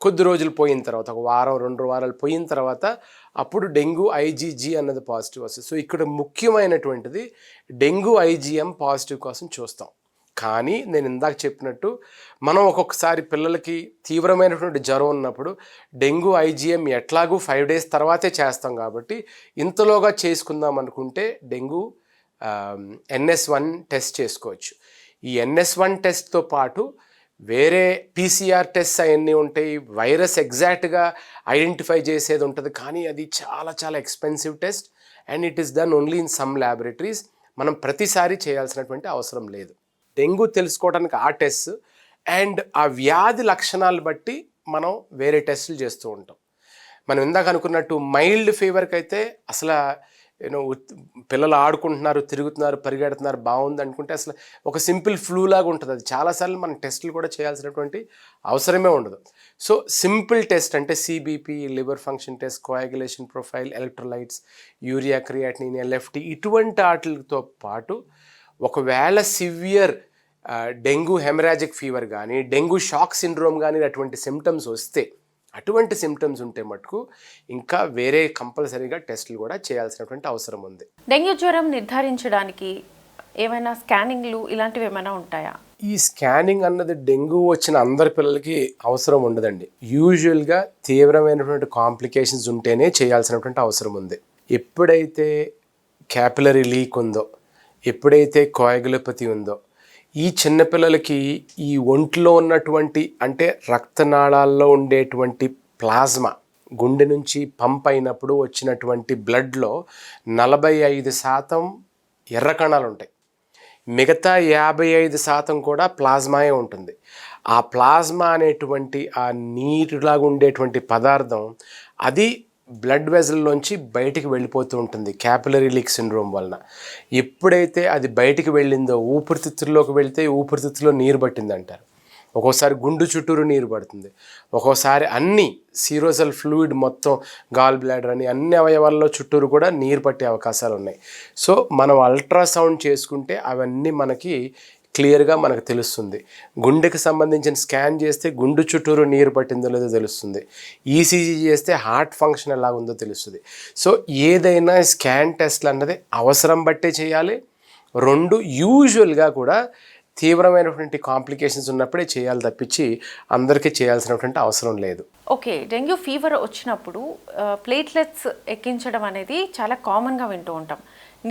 కొద్ది రోజులు పోయిన తర్వాత, ఒక వారం 2 వారాలు పోయిన తర్వాత అప్పుడు డెంగ్యూ IgG అన్నది పాజిటివ్ వస్తుంది. సో ఇక్కడ ముఖ్యమైనటువంటిది డెంగ్యూ IgM పాజిటివ్ కోసం చూస్తాం. కానీ నేను ఇందాక చెప్పినట్టు మనం ఒక్కొక్కసారి పిల్లలకి తీవ్రమైనటువంటి జ్వరం ఉన్నప్పుడు డెంగ్యూ IgM ఎట్లాగూ 5 డేస్ తర్వాతే చేస్తాం కాబట్టి ఇంతలోగా చేసుకుందాం అనుకుంటే డెంగ్యూ NS1 టెస్ట్ చేసుకోవచ్చు. ఈ NS1 టెస్ట్తో పాటు వేరే PCR టెస్ట్ అవన్నీ ఉంటాయి, వైరస్ ఎగ్జాక్ట్గా ఐడెంటిఫై చేసేది ఉంటుంది. కానీ అది చాలా చాలా expensive test and it is done only in some laboratories. మనం ప్రతిసారి చేయాల్సినటువంటి అవసరం లేదు. డెంగ్యూ తెలుసుకోవడానికి ఆ టెస్ట్ అండ్ ఆ వ్యాధి లక్షణాలు బట్టి మనం వేరే టెస్టులు చేస్తూ ఉంటాం. మనం ఇందాక అనుకున్నట్టు మైల్డ్ ఫీవర్కి అయితే అసలు పిల్లలు ఆడుకుంటున్నారు, తిరుగుతున్నారు, పరిగెడుతున్నారు, బాగుంది అనుకుంటే అసలు ఒక సింపుల్ ఫ్లూ లాగా ఉంటుంది. అది చాలాసార్లు మనం టెస్టులు కూడా చేయాల్సినటువంటి అవసరమే ఉండదు. సో సింపుల్ టెస్ట్ అంటే CBP, liver function test, coagulation profile, electrolytes, urea creatinine, LFT ఇటువంటి వాటితో పాటు ఒకవేళ సివియర్ డెంగ్యూ హెమరాజిక్ ఫీవర్ కానీ, డెంగ్యూ షాక్ సిండ్రోమ్ కానీ అటువంటి సిమ్టమ్స్ వస్తే, అటువంటి సిమ్టమ్స్ ఉంటే మటుకు ఇంకా వేరే కంపల్సరీగా టెస్టులు కూడా చేయాల్సినటువంటి అవసరం ఉంది. డెంగ్యూ జ్వరం నిర్ధారించడానికి ఏమైనా స్కానింగ్లు ఇలాంటివి ఏమైనా ఉంటాయా? ఈ స్కానింగ్ అన్నది డెంగ్యూ వచ్చిన అందరి పిల్లలకి అవసరం ఉండదండి. యూజువల్గా తీవ్రమైనటువంటి కాంప్లికేషన్స్ ఉంటేనే చేయాల్సినటువంటి అవసరం ఉంది. ఎప్పుడైతే క్యాపిలరీ లీక్ ఉందో, ఎప్పుడైతే కోయాగులోపతి ఉందో, ఈ చిన్నపిల్లలకి ఈ ఒంట్లో ఉన్నటువంటి అంటే రక్తనాళాల్లో ఉండేటువంటి ప్లాజ్మా గుండె నుంచి పంప్ అయినప్పుడు వచ్చినటువంటి బ్లడ్లో 45% ఎర్ర కణాలు ఉంటాయి. మిగతా 55% కూడా ప్లాజ్మాయే ఉంటుంది. ఆ ప్లాజ్మా అనేటువంటి ఆ నీరులాగా ఉండేటువంటి పదార్థం అది బ్లడ్ వెజల్లోంచి బయటికి వెళ్ళిపోతూ ఉంటుంది క్యాపిలరీ లీక్ సిండ్రోమ్ వలన. ఎప్పుడైతే అది బయటికి వెళ్ళిందో ఊపిరితిత్తుల్లోకి వెళ్తే ఊపిరితిత్తులో నీరు పట్టింది అంటారు. ఒక్కోసారి గుండు చుట్టూరు నీరు పడుతుంది. ఒక్కోసారి అన్ని సీరోజల్ ఫ్లూయిడ్ మొత్తం గాల్ బ్లాడర్ అని అన్ని అవయవాల్లో చుట్టూరు కూడా నీరు పట్టే అవకాశాలు ఉన్నాయి. సో మనం అల్ట్రాసౌండ్ చేసుకుంటే అవన్నీ మనకి క్లియర్గా మనకు తెలుస్తుంది. గుండెకి సంబంధించిన స్కాన్ చేస్తే గుండు చుట్టూరు నీరు పట్టిందో లేదో తెలుస్తుంది. ఈసీజీ చేస్తే హార్ట్ ఫంక్షన్ ఎలా ఉందో తెలుస్తుంది. సో ఏదైనా స్కాన్ టెస్ట్లు అన్నది అవసరం బట్టే చేయాలి. 2 యూజువల్గా కూడా తీవ్రమైనటువంటి కాంప్లికేషన్స్ ఉన్నప్పుడే చేయాలి తప్పించి అందరికీ చేయాల్సినటువంటి అవసరం లేదు. ఓకే, డెంగ్యూ ఫీవర్ వచ్చినప్పుడు ప్లేట్లెట్స్ ఎక్కించడం అనేది చాలా కామన్గా వింటూ ఉంటాం.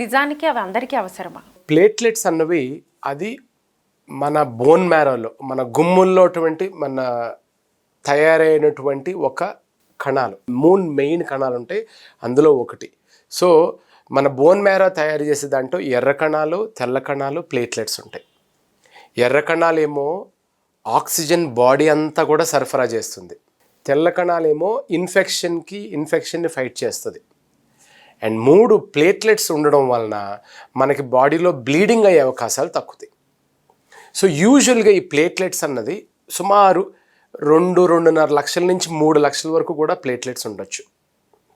నిజానికి అవి అందరికీ అవసరమా? ప్లేట్లెట్స్ అన్నవి అది మన బోన్ మ్యారోలో మన గుమ్ముల్లోటువంటి మన తయారైనటువంటి ఒక కణాలు 3 మెయిన్ కణాలు ఉంటాయి, అందులో ఒకటి. సో మన బోన్ మ్యారో తయారు చేసే దాంట్లో ఎర్ర కణాలు, తెల్ల కణాలు, ప్లేట్లెట్స్ ఉంటాయి. ఎర్ర కణాలేమో ఆక్సిజన్ బాడీ అంతా కూడా సరఫరా చేస్తుంది. తెల్ల కణాలేమో ఇన్ఫెక్షన్ని ఫైట్ చేస్తుంది. అండ్ 3 ప్లేట్లెట్స్ ఉండడం వలన మనకి బాడీలో బ్లీడింగ్ అయ్యే అవకాశాలు తగ్గుతాయి. సో యూజువల్గా ఈ ప్లేట్లెట్స్ అన్నది సుమారు 2-2.5 లక్షల నుంచి 3 లక్షల వరకు కూడా ప్లేట్లెట్స్ ఉండొచ్చు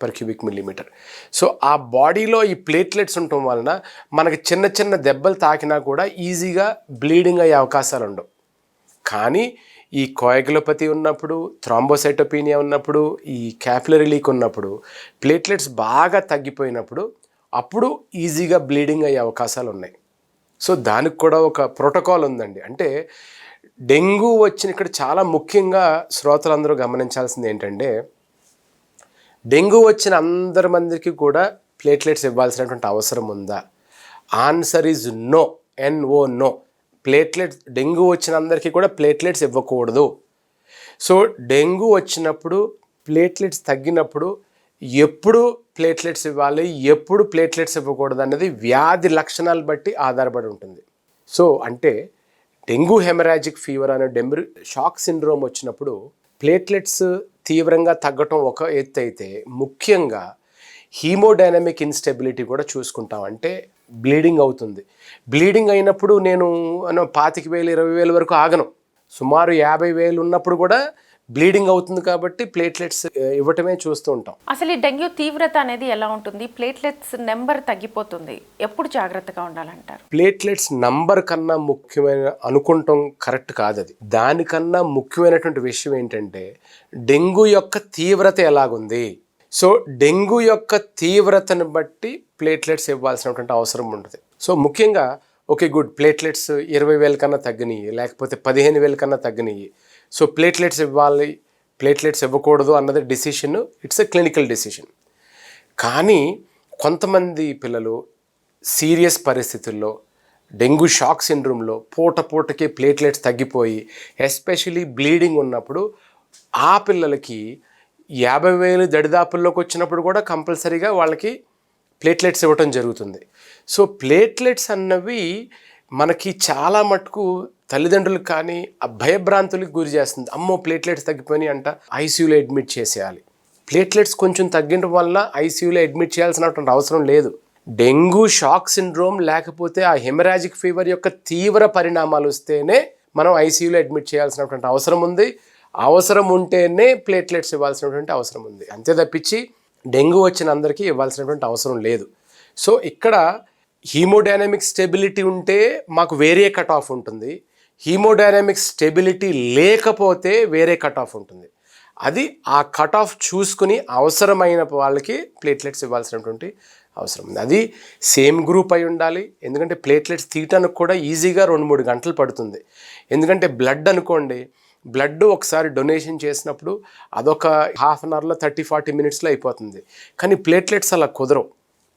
పర్ క్యూబిక్ మిల్లీమీటర్. సో ఆ బాడీలో ఈ ప్లేట్లెట్స్ ఉండటం వలన మనకి చిన్న చిన్న దెబ్బలు తాకినా కూడా ఈజీగా బ్లీడింగ్ అయ్యే అవకాశాలు ఉండవు. కానీ ఈ కోయాగులోపతి ఉన్నప్పుడు, థ్రాంబోసైటోపీనియా ఉన్నప్పుడు, ఈ క్యాపిలరీ లీక్ ఉన్నప్పుడు, ప్లేట్లెట్స్ బాగా తగ్గిపోయినప్పుడు అప్పుడు ఈజీగా బ్లీడింగ్ అయ్యే అవకాశాలు ఉన్నాయి. సో దానికి కూడా ఒక ప్రోటోకాల్ ఉందండి. అంటే డెంగ్యూ ఇక్కడ చాలా ముఖ్యంగా శ్రోతలందరూ గమనించాల్సింది ఏంటంటే, డెంగ్యూ వచ్చిన అందరి మందికి కూడా ప్లేట్లెట్స్ ఇవ్వాల్సినటువంటి అవసరం ఉందా? Answer is no. No. Dengue వచ్చిన అందరికీ కూడా ప్లేట్లెట్స్ ఇవ్వకూడదు. సో డెంగ్యూ వచ్చినప్పుడు ప్లేట్లెట్స్ తగ్గినప్పుడు ఎప్పుడు ప్లేట్లెట్స్ ఇవ్వాలి, ఎప్పుడు ప్లేట్లెట్స్ ఇవ్వకూడదు అన్నది వ్యాధి లక్షణాలు బట్టి ఆధారపడి ఉంటుంది. సో అంటే డెంగ్యూ హెమరాజిక్ ఫీవర్ అనే షాక్ సిండ్రోమ్ వచ్చినప్పుడు ప్లేట్లెట్స్ తీవ్రంగా తగ్గటం ఒక ఎత్తు అయితే, ముఖ్యంగా హీమోడైనమిక్ ఇన్స్టెబిలిటీ కూడా చూసుకుంటాం. అంటే బ్లీడింగ్ అవుతుంది. బ్లీడింగ్ అయినప్పుడు నేను 25,000-20,000 వరకు ఆగను. సుమారు 50,000 ఉన్నప్పుడు కూడా బ్లీడింగ్ అవుతుంది కాబట్టి ప్లేట్లెట్స్ ఇవ్వటమే చూస్తూ ఉంటాం. అసలు ఈ డెంగ్యూ తీవ్రత అనేది ఎలా ఉంటుంది? ప్లేట్లెట్స్ నెంబర్ తగ్గిపోతుంది, ఎప్పుడు జాగ్రత్తగా ఉండాలంటారు? ప్లేట్లెట్స్ నంబర్ కన్నా ముఖ్యమైన అనుకుంటాం కరెక్ట్ కాదు. అది దానికన్నా ముఖ్యమైనటువంటి విషయం ఏంటంటే డెంగ్యూ యొక్క తీవ్రత ఎలాగుంది. సో డెంగ్యూ యొక్క తీవ్రతను బట్టి ప్లేట్లెట్స్ ఇవ్వాల్సినటువంటి అవసరం ఉంటుంది. సో ముఖ్యంగా ఓకే గుడ్, ప్లేట్లెట్స్ 20,000 కన్నా తగ్గినాయి, లేకపోతే 15,000 కన్నా తగ్గినాయి, సో ప్లేట్లెట్స్ ఇవ్వాలి, ప్లేట్లెట్స్ ఇవ్వకూడదు అన్నది decision, it's a clinical decision. కానీ కొంతమంది పిల్లలు సీరియస్ పరిస్థితుల్లో డెంగ్యూ షాక్ సిండ్రోమ్లో పూటకి ప్లేట్లెట్స్ తగ్గిపోయి ఎస్పెషలీ బ్లీడింగ్ ఉన్నప్పుడు ఆ పిల్లలకి 50,000 దడిదాపుల్లోకి వచ్చినప్పుడు కూడా కంపల్సరీగా వాళ్ళకి ప్లేట్లెట్స్ ఇవ్వటం జరుగుతుంది. సో ప్లేట్లెట్స్ అన్నవి మనకి చాలా మటుకు తల్లిదండ్రులకు కానీ ఆ భయభ్రాంతులకు గురి చేస్తుంది. అమ్మో ప్లేట్లెట్స్ తగ్గిపోయినాయి అంట, ఐసీయూలో అడ్మిట్ చేసేయాలి. ప్లేట్లెట్స్ కొంచెం తగ్గడం వల్ల ఐసీయూలో అడ్మిట్ చేయాల్సినటువంటి అవసరం లేదు. డెంగ్యూ షాక్ సిండ్రోమ్ లేకపోతే ఆ హెమరాజిక్ ఫీవర్ యొక్క తీవ్ర పరిణామాలు వస్తేనే మనం ఐసీయూలో అడ్మిట్ చేయాల్సినటువంటి అవసరం ఉంది. అవసరం ఉంటేనే ప్లేట్లెట్స్ ఇవ్వాల్సినటువంటి అవసరం ఉంది. అంతే తప్పించి డెంగ్యూ వచ్చిన అందరికీ ఇవ్వాల్సినటువంటి అవసరం లేదు. సో ఇక్కడ హీమోడైనమిక్ స్టెబిలిటీ ఉంటే మాకు వేరే కట్ ఆఫ్ ఉంటుంది, హీమోడైనమిక్ స్టెబిలిటీ లేకపోతే వేరే కట్ ఆఫ్ ఉంటుంది. అది ఆ కట్ ఆఫ్ చూసుకుని అవసరమైన వాళ్ళకి ప్లేట్లెట్స్ ఇవ్వాల్సినటువంటి అవసరం ఉంది. అది సేమ్ గ్రూప్ అయి ఉండాలి. ఎందుకంటే ప్లేట్లెట్స్ తీయటానికి కూడా ఈజీగా 2-3 గంటలు పడుతుంది. ఎందుకంటే బ్లడ్ అనుకోండి, బ్లడ్ ఒకసారి డొనేషన్ చేసినప్పుడు అదొక హాఫ్ అన్ అవర్లో 30-40 మినిట్స్లో అయిపోతుంది. కానీ ప్లేట్లెట్స్ అలా కుదరవు.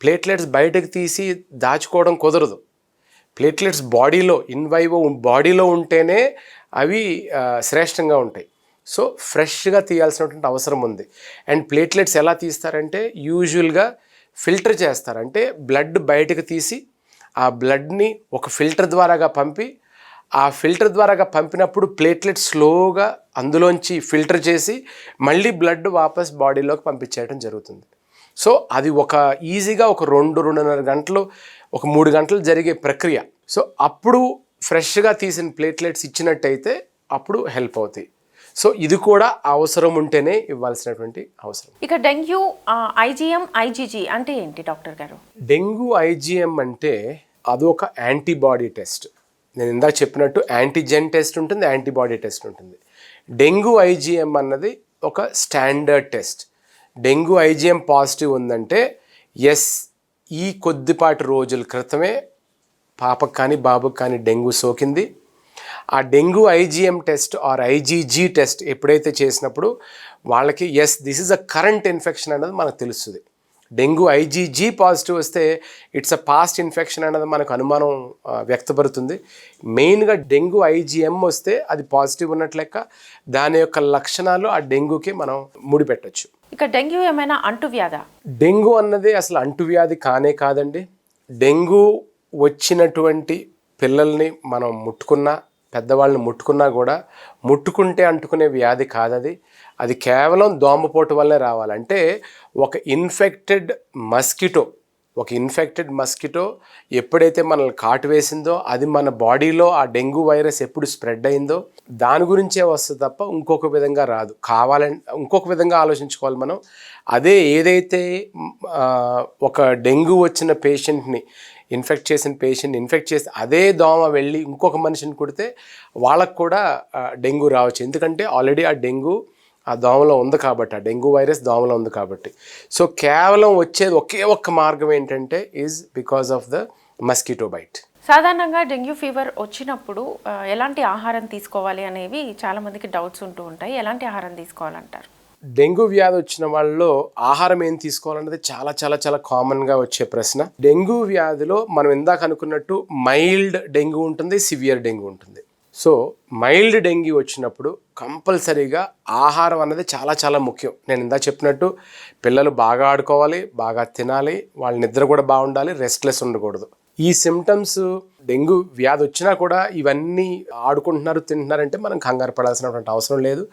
ప్లేట్లెట్స్ బయటకు తీసి దాచుకోవడం కుదరదు. ప్లేట్లెట్స్ బాడీలో ఇన్వైవో బాడీలో ఉంటేనే అవి శ్రేష్టంగా ఉంటాయి. సో ఫ్రెష్గా తీయాల్సినటువంటి అవసరం ఉంది. అండ్ ప్లేట్లెట్స్ ఎలా తీస్తారంటే యూజువల్గా ఫిల్టర్ చేస్తారు. అంటే బ్లడ్ బయటకు తీసి ఆ బ్లడ్ని ఒక ఫిల్టర్ ద్వారాగా పంపి ఆ ఫిల్టర్ ద్వారాగా పంపినప్పుడు ప్లేట్లెట్ స్లోగా అందులోంచి ఫిల్టర్ చేసి మళ్ళీ బ్లడ్ వాపస్ బాడీలోకి పంపించేయడం జరుగుతుంది. సో అది ఒక ఈజీగా ఒక 2-2.5 గంటలు, ఒక 3 గంటలు జరిగే ప్రక్రియ. సో అప్పుడు ఫ్రెష్గా తీసిన ప్లేట్లెట్స్ ఇచ్చినట్టయితే అప్పుడు హెల్ప్ అవుతాయి. సో ఇది కూడా అవసరం ఉంటేనే ఇవ్వాల్సినటువంటి అవసరం. ఇక డెంగ్యూ ఐజీఎం ఐజీజీ అంటే ఏంటి డాక్టర్ గారు? డెంగ్యూ ఐజీఎం అంటే అదొక యాంటీబాడీ టెస్ట్. నేను ఇందాక చెప్పినట్టు యాంటీజెన్ టెస్ట్ ఉంటుంది, యాంటీబాడీ టెస్ట్ ఉంటుంది. డెంగ్యూ ఐజీఎం అన్నది ఒక standard test. Dengue IgM positive ఉందంటే ఎస్, ఈ కొద్దిపాటి రోజుల క్రితమే పాపకు కానీ బాబుకు కానీ డెంగ్యూ సోకింది. ఆ dengue IgM test or IgG test ఎప్పుడైతే చేసినప్పుడు వాళ్ళకి as this is a current infection అన్నది మనకు తెలుస్తుంది. డెంగ్యూ ఐజీజీ పాజిటివ్ వస్తే ఇట్స్ అ పాస్ట్ ఇన్ఫెక్షన్ అన్నది మనకు అనుమానం వ్యక్తపడుతుంది. మెయిన్గా డెంగ్యూ ఐజీఎం వస్తే అది పాజిటివ్ ఉన్నట్లు లెక్క. దాని యొక్క లక్షణాలు ఆ డెంగ్యూకి మనం ముడిపెట్టచ్చు. ఇక డెంగ్యూ ఏమైనా అంటువ్యాధా? డెంగ్యూ అన్నది అసలు అంటువ్యాధి కానే కాదండి. డెంగ్యూ వచ్చినటువంటి పిల్లల్ని మనం ముట్టుకున్నా, పెద్దవాళ్ళని ముట్టుకున్నా కూడా ముట్టుకుంటే అంటుకునే వ్యాధి కాదది. అది కేవలం దోమపోటు వల్లే రావాలంటే ఒక ఇన్ఫెక్టెడ్ మస్కిటో ఎప్పుడైతే మనల్ని కాటు వేసిందో అది మన బాడీలో ఆ డెంగ్యూ వైరస్ ఎప్పుడు స్ప్రెడ్ అయిందో దాని గురించే వస్తుంది తప్ప ఇంకొక విధంగా రాదు. ఇంకొక విధంగా ఆలోచించుకోవాలి మనం. అదే ఏదైతే ఒక డెంగ్యూ వచ్చిన పేషెంట్ని ఇన్ఫెక్ట్ చేసి అదే దోమ వెళ్ళి ఇంకొక మనిషిని కుడితే వాళ్ళకు కూడా డెంగ్యూ రావచ్చు. ఎందుకంటే ఆల్రెడీ ఆ డెంగ్యూ ఆ దోమలో ఉంది కాబట్టి, ఆ డెంగ్యూ వైరస్ దోమలో ఉంది కాబట్టి. సో కేవలం వచ్చేది ఒకే ఒక్క మార్గం ఏంటంటే is because of the mosquito bite. సాధారణంగా డెంగ్యూ ఫీవర్ వచ్చినప్పుడు ఎలాంటి ఆహారం తీసుకోవాలి అనేవి చాలామందికి డౌట్స్ ఉంటూ ఉంటాయి. ఎలాంటి ఆహారం తీసుకోవాలంటారు? డెంగ్యూ వ్యాధి వచ్చిన వాళ్ళలో ఆహారం ఏం తీసుకోవాలన్నది చాలా చాలా చాలా కామన్గా వచ్చే ప్రశ్న. డెంగ్యూ వ్యాధిలో మనం ఇందాక అనుకున్నట్టు మైల్డ్ డెంగ్యూ ఉంటుంది, సివియర్ డెంగ్యూ ఉంటుంది. సో మైల్డ్ డెంగ్యూ వచ్చినప్పుడు కంపల్సరీగా ఆహారం అన్నది చాలా చాలా ముఖ్యం. నేను ఇందాక చెప్పినట్టు పిల్లలు బాగా ఆడుకోవాలి, బాగా తినాలి, వాళ్ళ నిద్ర కూడా బాగుండాలి, రెస్ట్లెస్ ఉండకూడదు. ఈ సిమ్టమ్స్ డెంగ్యూ వ్యాధి వచ్చినా కూడా ఇవన్నీ ఆడుకుంటున్నారు, తింటున్నారంటే మనం కంగారు పడాల్సినటువంటి అవసరం లేదు.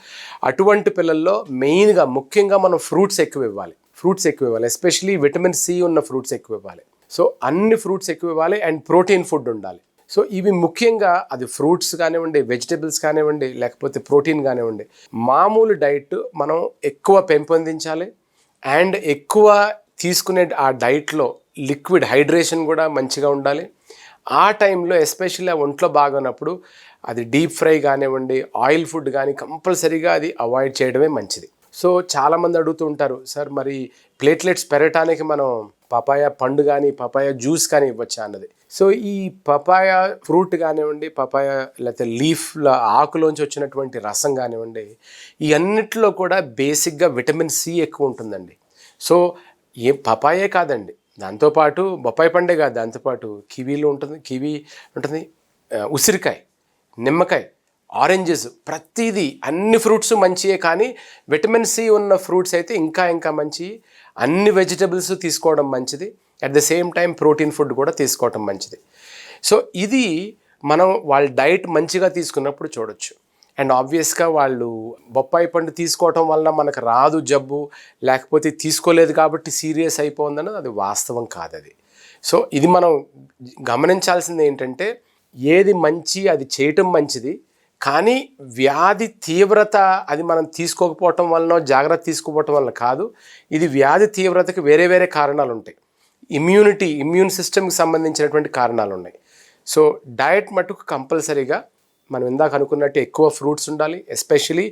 అటువంటి పిల్లల్లో మెయిన్గా ముఖ్యంగా మనం ఫ్రూట్స్ ఎక్కువ ఇవ్వాలి. ఎస్పెషలీ విటమిన్ సి ఉన్న ఫ్రూట్స్ ఎక్కువ ఇవ్వాలి. సో అన్ని ఫ్రూట్స్ ఎక్కువ ఇవ్వాలి అండ్ ప్రోటీన్ ఫుడ్ ఉండాలి. సో ఇవి ముఖ్యంగా అది ఫ్రూట్స్ కానివ్వండి, వెజిటబుల్స్ కానివ్వండి, లేకపోతే ప్రోటీన్ కానివ్వండి, మామూలు డైట్ మనం ఎక్కువ పెంపొందించాలి. అండ్ ఎక్కువ తీసుకునే ఆ డైట్లో లిక్విడ్ హైడ్రేషన్ కూడా మంచిగా ఉండాలి. ఆ టైంలో ఎస్పెషల్లీ ఒంట్లో బాగున్నప్పుడు అది డీప్ ఫ్రై కానివ్వండి, ఆయిల్ ఫుడ్ కానీ కంపల్సరీగా అది అవాయిడ్ చేయడమే మంచిది. సో చాలామంది అడుగుతూ ఉంటారు, సార్ మరి ప్లేట్లెట్స్ పెరగటానికి మనం పపాయ పండు కానీ పపాయ జ్యూస్ కానీ ఇవ్వచ్చా అన్నది. సో ఈ పపాయ ఫ్రూట్ కానివ్వండి, పపాయ లేకపోతే లీఫ్ల ఆకులోంచి వచ్చినటువంటి రసం కానివ్వండి, ఈ అన్నిటిలో కూడా బేసిక్గా విటమిన్ సి ఎక్కువ ఉంటుందండి. సో ఏ పపాయే కాదండి, దాంతోపాటు బొప్పాయి పండే కాదు, దాంతోపాటు కివీ ఉంటుంది, ఉసిరికాయ, నిమ్మకాయ, ఆరెంజెస్, ప్రతిదీ అన్ని ఫ్రూట్స్ మంచియే. కానీ విటమిన్ సి ఉన్న ఫ్రూట్స్ అయితే ఇంకా మంచి. అన్ని వెజిటబుల్స్ తీసుకోవడం మంచిది. At the same time protein food కూడా తీసుకోవడం మంచిది. సో ఇది మనం వాళ్ళ డైట్ మంచిగా తీసుకున్నప్పుడు చూడొచ్చు. అండ్ ఆబ్వియస్గా వాళ్ళు బొప్పాయి పండు తీసుకోవటం వల్ల మనకు రాదు జబ్బు, లేకపోతే తీసుకోలేదు కాబట్టి సీరియస్ అయిపోయిందన్నది అది వాస్తవం కాదు అది. సో ఇది మనం గమనించాల్సింది ఏంటంటే ఏది మంచి అది చేయటం మంచిది. కానీ వ్యాధి తీవ్రత అది మనం తీసుకోకపోవటం వలన, జాగ్రత్త తీసుకోకపోవటం వల్ల కాదు. ఇది వ్యాధి తీవ్రతకి వేరే కారణాలు ఉంటాయి. ఇమ్యూన్ సిస్టమ్కి సంబంధించినటువంటి కారణాలు ఉన్నాయి. సో డయట్ మటుకు కంపల్సరీగా మనం ఇందాక అనుకున్నట్టు ఎక్కువ ఫ్రూట్స్ ఉండాలి, ఎస్పెషలీ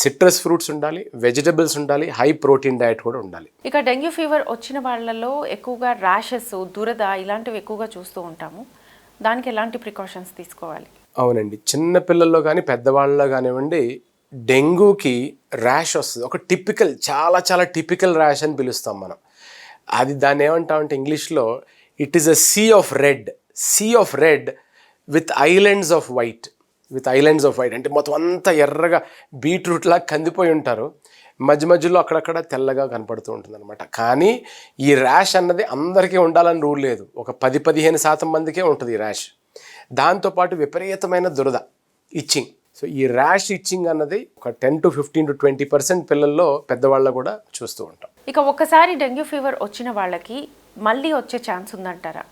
సిట్రస్ ఫ్రూట్స్ ఉండాలి, వెజిటబుల్స్ ఉండాలి, హై ప్రోటీన్ డయట్ కూడా ఉండాలి. ఇక డెంగ్యూ ఫీవర్ వచ్చిన వాళ్ళలో ఎక్కువగా ర్యాషెస్, దురద ఇలాంటివి ఎక్కువగా చూస్తూ ఉంటాము. దానికి ఎలాంటి ప్రికాషన్స్ తీసుకోవాలి? అవునండి, చిన్న పిల్లల్లో కానీ పెద్దవాళ్ళలో కానివ్వండి డెంగ్యూకి ర్యాష్ వస్తుంది. ఒక చాలా చాలా టిపికల్ ర్యాష్ అని పిలుస్తాం మనం. అది దాన్ని ఏమంటామంటే ఇంగ్లీష్లో it is a sea of red. Sea of red with islands of white అంటే మొత్తం అంతా ఎర్రగా బీట్రూట్లా కందిపోయి ఉంటారు, మధ్య మధ్యలో అక్కడక్కడ తెల్లగా కనపడుతూ ఉంటుంది అనమాట. కానీ ఈ ర్యాష్ అన్నది అందరికీ ఉండాలని రూల్ లేదు, ఒక 10-15% మందికే ఉంటుంది ఈ ర్యాష్. దాంతోపాటు విపరీతమైన దురద, ఇచ్చింగ్. సో ఈ ర్యాష్ ఇచ్చింగ్ అన్నది ఒక 10 to 15 to 20% పిల్లల్లో, పెద్దవాళ్ళ కూడా చూస్తూ ఉంటాం. ఇక ఒక్కసారి డెంగ్యూ ఫీవర్ వచ్చిన వాళ్ళకి మళ్ళీ వచ్చే ఛాన్స్ ఉందంటారా?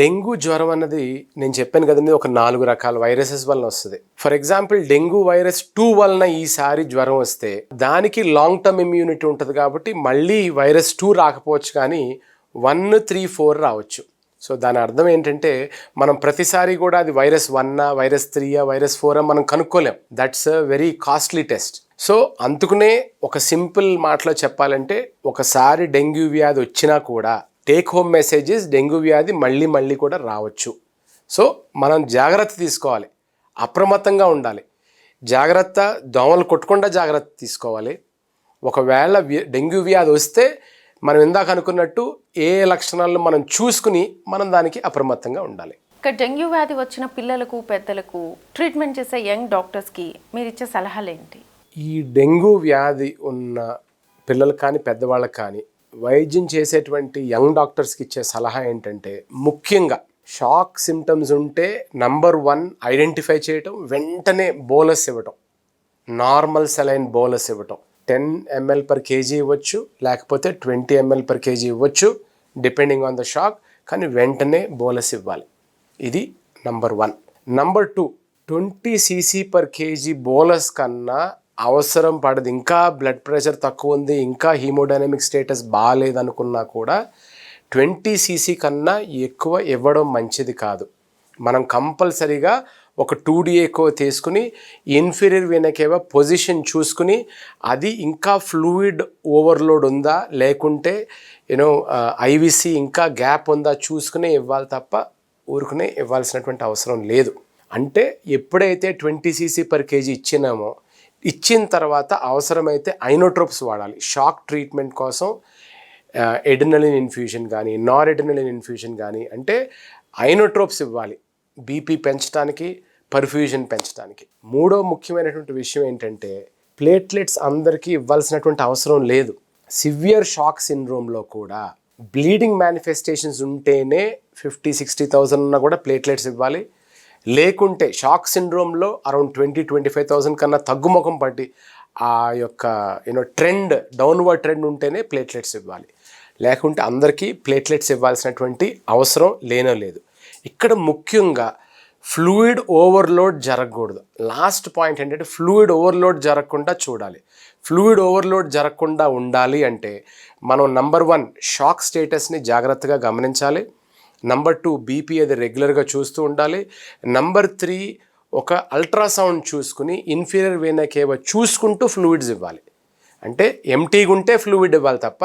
డెంగ్యూ జ్వరం అన్నది నేను చెప్పాను కదండి, ఒక 4 రకాల వైరసెస్ వలన వస్తుంది. ఫర్ ఎగ్జాంపుల్ డెంగ్యూ వైరస్ 2 వలన ఈసారి జ్వరం వస్తే దానికి లాంగ్ టర్మ్ ఇమ్యూనిటీ ఉంటుంది కాబట్టి మళ్ళీ వైరస్ 2 రాకపోవచ్చు, కానీ 1, 3, 4 రావచ్చు. సో దాని అర్థం ఏంటంటే మనం ప్రతిసారి కూడా అది వైరస్ 1, వైరస్ 3, వైరస్ 4 మనం కనుక్కోలేం. That's a very costly test. So అందుకనే ఒక సింపుల్ మాటలో చెప్పాలంటే, ఒకసారి డెంగ్యూ వ్యాధి వచ్చినా కూడా టేక్ హోమ్ మెసేజెస్, డెంగ్యూ వ్యాధి మళ్ళీ కూడా రావచ్చు. సో మనం జాగ్రత్త తీసుకోవాలి, అప్రమత్తంగా ఉండాలి, జాగ్రత్త, దోమలు కొట్టకుండా జాగ్రత్త తీసుకోవాలి. ఒకవేళ డెంగ్యూ వ్యాధి వస్తే మనం ఇందాక అనుకున్నట్టు ఏ లక్షణాలను మనం చూసుకుని మనం దానికి అప్రమత్తంగా ఉండాలి. ఇక డెంగ్యూ వ్యాధి వచ్చిన పిల్లలకు, పెద్దలకు ట్రీట్మెంట్ చేసే యంగ్ డాక్టర్స్కి మీరు ఇచ్చే సలహాలు ఏంటి? ఈ డెంగ్యూ వ్యాధి ఉన్న పిల్లలకు కానీ పెద్దవాళ్ళకి కానీ వైద్యం చేసేటువంటి యంగ్ డాక్టర్స్కి ఇచ్చే సలహా ఏంటంటే, ముఖ్యంగా షాక్ సిమ్టమ్స్ ఉంటే నంబర్ 1 ఐడెంటిఫై చేయటం, వెంటనే బోలస్ ఇవ్వటం, నార్మల్ సెలైన్ బోలస్ ఇవ్వటం. 10 ml per kg ఇవ్వచ్చు, లేకపోతే 20 ml per kg ఇవ్వచ్చు, డిపెండింగ్ ఆన్ ద షాక్, కానీ వెంటనే బోలస్ ఇవ్వాలి. ఇది number 1. Number 2, 20 cc per kg bolus కన్నా అవసరం పడదు. ఇంకా బ్లడ్ ప్రెషర్ తక్కువ ఉంది, ఇంకా హీమోడైనమిక్ స్టేటస్ బాగాలేదనుకున్నా కూడా 20 cc కన్నా ఎక్కువ ఇవ్వడం మంచిది కాదు. మనం కంపల్సరీగా ఒక 2 ఎక్కువ తీసుకుని ఇన్ఫీరియర్ వెనా కేవా పొజిషన్ చూసుకుని, అది ఇంకా ఫ్లూయిడ్ ఓవర్లోడ్ ఉందా లేకుంటే ఐవిసి ఇంకా గ్యాప్ ఉందా చూసుకునే ఇవ్వాలి తప్ప ఊరుకునే ఇవ్వాల్సినటువంటి అవసరం లేదు. అంటే ఎప్పుడైతే 20 cc per kg ఇచ్చినామో, ఇచ్చిన తర్వాత అవసరమైతే ఐనోట్రోప్స్ వాడాలి షాక్ ట్రీట్మెంట్ కోసం. ఎడ్రినలిన్ ఇన్ఫ్యూషన్ కానీ, నార్ ఎడ్రినలిన్ ఇన్ఫ్యూషన్ కానీ, అంటే ఐనోట్రోప్స్ ఇవ్వాలి బీపీ పెంచడానికి, పర్ఫ్యూజన్ పెంచడానికి. 3వ ముఖ్యమైనటువంటి విషయం ఏంటంటే, ప్లేట్లెట్స్ అందరికీ ఇవ్వాల్సినటువంటి అవసరం లేదు. సివియర్ షాక్ సిండ్రోమ్లో కూడా బ్లీడింగ్ మేనిఫెస్టేషన్స్ ఉంటేనే 50-60,000 ఉన్నా కూడా ప్లేట్లెట్స్ ఇవ్వాలి. లేకుంటే షాక్ సిండ్రోమ్లో అరౌండ్ 20-25,000 కన్నా తగ్గుముఖం పట్టి ఆ యొక్క ట్రెండ్, డౌన్వర్డ్ ట్రెండ్ ఉంటేనే ప్లేట్లెట్స్ ఇవ్వాలి. లేకుంటే అందరికీ ప్లేట్లెట్స్ ఇవ్వాల్సినటువంటి అవసరం లేదు. ఇక్కడ ముఖ్యంగా ఫ్లూయిడ్ ఓవర్లోడ్ జరగకూడదు. లాస్ట్ పాయింట్ ఏంటంటే, ఫ్లూయిడ్ ఓవర్లోడ్ జరగకుండా చూడాలి. ఫ్లూయిడ్ ఓవర్లోడ్ జరగకుండా ఉండాలి అంటే మనం నంబర్ 1 షాక్ స్టేటస్ని జాగ్రత్తగా గమనించాలి. నంబర్ 2 బీపీ అది రెగ్యులర్గా చూస్తూ ఉండాలి. నంబర్ 3 ఒక అల్ట్రాసౌండ్ చూసుకుని ఇన్ఫీరియర్ వెనా కేవా చూసుకుంటూ ఫ్లూయిడ్స్ ఇవ్వాలి. అంటే ఎంటీగా ఉంటే ఫ్లూయిడ్ ఇవ్వాలి తప్ప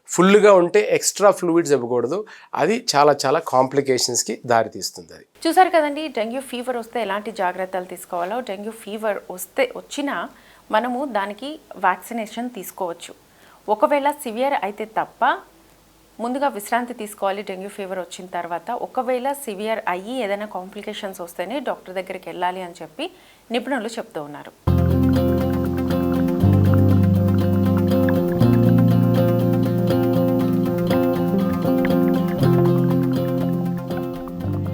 ఫుల్గా ఉంటే ఎక్స్ట్రా ఫ్లూయిడ్స్ ఇవ్వకూడదు. అది చాలా కాంప్లికేషన్స్కి దారితీస్తుంది. అది చూసారు కదండి, డెంగ్యూ ఫీవర్ వస్తే ఎలాంటి జాగ్రత్తలు తీసుకోవాలో. డెంగ్యూ ఫీవర్ వచ్చినా మనము దానికి వ్యాక్సినేషన్ తీసుకోవచ్చు. ఒకవేళ సివియర్ అయితే తప్ప ముందుగా విశ్రాంతి తీసుకోవాలి డెంగ్యూ ఫీవర్ వచ్చిన తర్వాత. ఒకవేళ సివియర్ అయ్యి ఏదైనా కాంప్లికేషన్స్ వస్తేనే డాక్టర్ దగ్గరికి వెళ్ళాలి అని చెప్పి నిపుణులు చెప్తూ ఉన్నారు.